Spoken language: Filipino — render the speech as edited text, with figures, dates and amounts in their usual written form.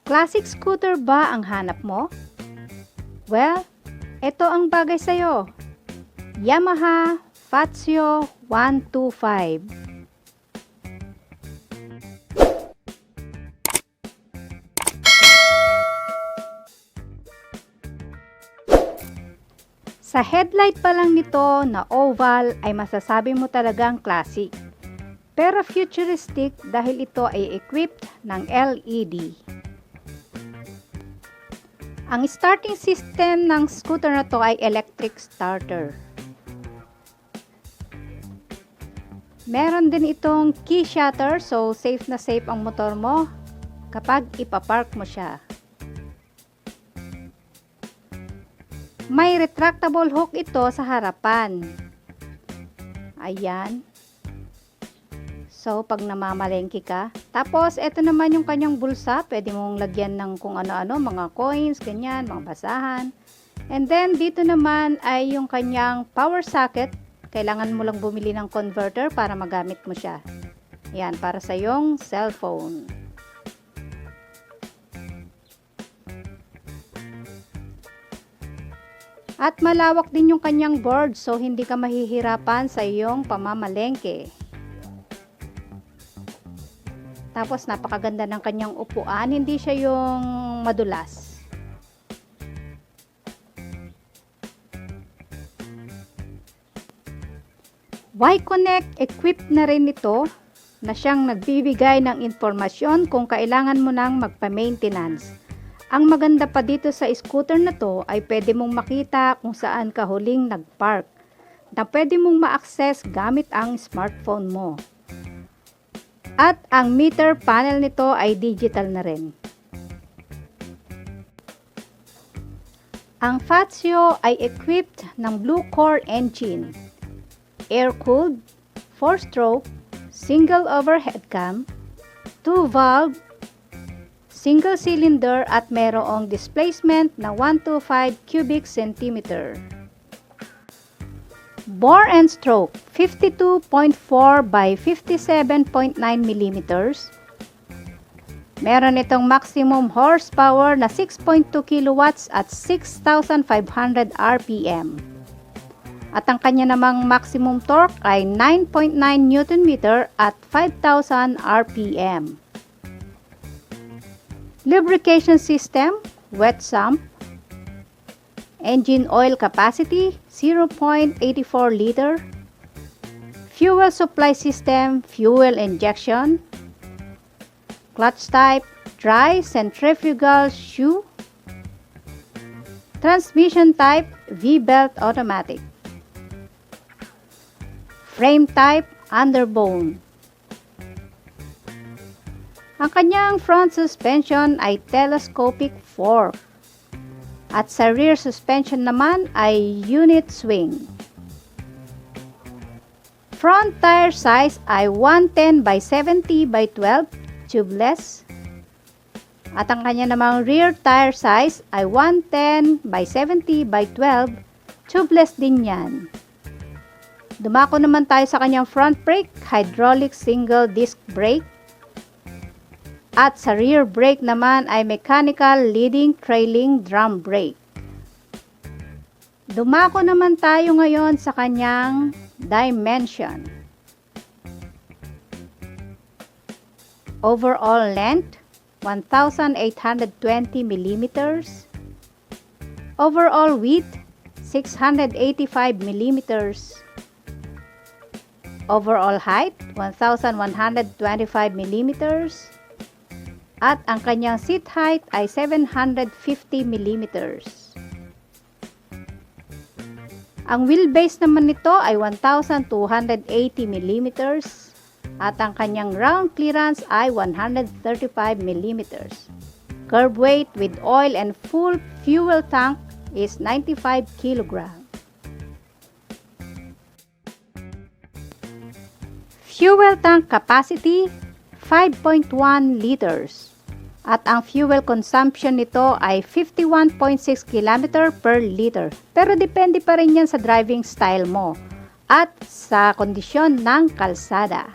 Classic scooter ba ang hanap mo? Well, ito ang bagay sa'yo. Yamaha Fazzio 125. Sa headlight pa lang nito na oval ay masasabi mo talagang classic. Pero futuristic dahil ito ay equipped ng LED. Ang starting system ng scooter na to ay electric starter. Meron din itong key shutter, so safe na safe ang motor mo kapag ipapark mo siya. May retractable hook ito sa harapan. Ayan. So, pag namamalengke ka. Tapos, ito naman yung kanyang bulsa. Pwede mong lagyan ng kung ano-ano, mga coins, ganyan, mga basahan. And then, dito naman ay yung kanyang power socket. Kailangan mo lang bumili ng converter para magamit mo siya. Yan, para sa yung cellphone. At malawak din yung kanyang board, so hindi ka mahihirapan sa iyong pamamalengke. Tapos napakaganda ng kanyang upuan, hindi siya yung madulas. Y-Connect equipped na rin ito na siyang nagbibigay ng impormasyon kung kailangan mo nang magpa-maintenance. Ang maganda pa dito sa scooter na to ay pwede mong makita kung saan ka huling nagpark na pwede mong ma-access gamit ang smartphone mo. At ang meter panel nito ay digital na rin. Ang Fazzio ay equipped ng Blue Core engine, air-cooled, 4-stroke, single overhead cam, 2-valve, single cylinder at merong displacement na 125 cubic centimeter. Bore and stroke 52.4 by 57.9 mm. Meron itong maximum horsepower na 6.2 kilowatts at 6,500 RPM. At ang kanya namang maximum torque ay 9.9 Nm at 5,000 RPM. Lubrication system, wet sump, engine oil capacity 0.84 liter, fuel supply system, fuel injection, clutch type, dry centrifugal shoe, transmission type, V-belt automatic, frame type, underbone. Ang kanyang front suspension ay telescopic fork. At sa rear suspension naman ay unit swing. Front tire size ay 110 by 70 by 12 tubeless. At ang kanya namang rear tire size ay 110 by 70 by 12 tubeless din yan. Dumako naman tayo sa kanyang front brake, hydraulic single disc brake. At sa rear brake naman ay mechanical leading trailing drum brake. Dumako naman tayo ngayon sa kanyang dimension. Overall length 1,820 mm. Overall width 685 mm. Overall height 1,125 mm. At ang kanyang seat height ay 750 mm. Ang wheelbase naman nito ay 1,280 mm. At ang kanyang ground clearance ay 135 mm. Curb weight with oil and full fuel tank is 95 kg. Fuel tank capacity 5.1 liters. At ang fuel consumption nito ay 51.6 km per liter. Pero depende pa rin yan sa driving style mo at sa kondisyon ng kalsada.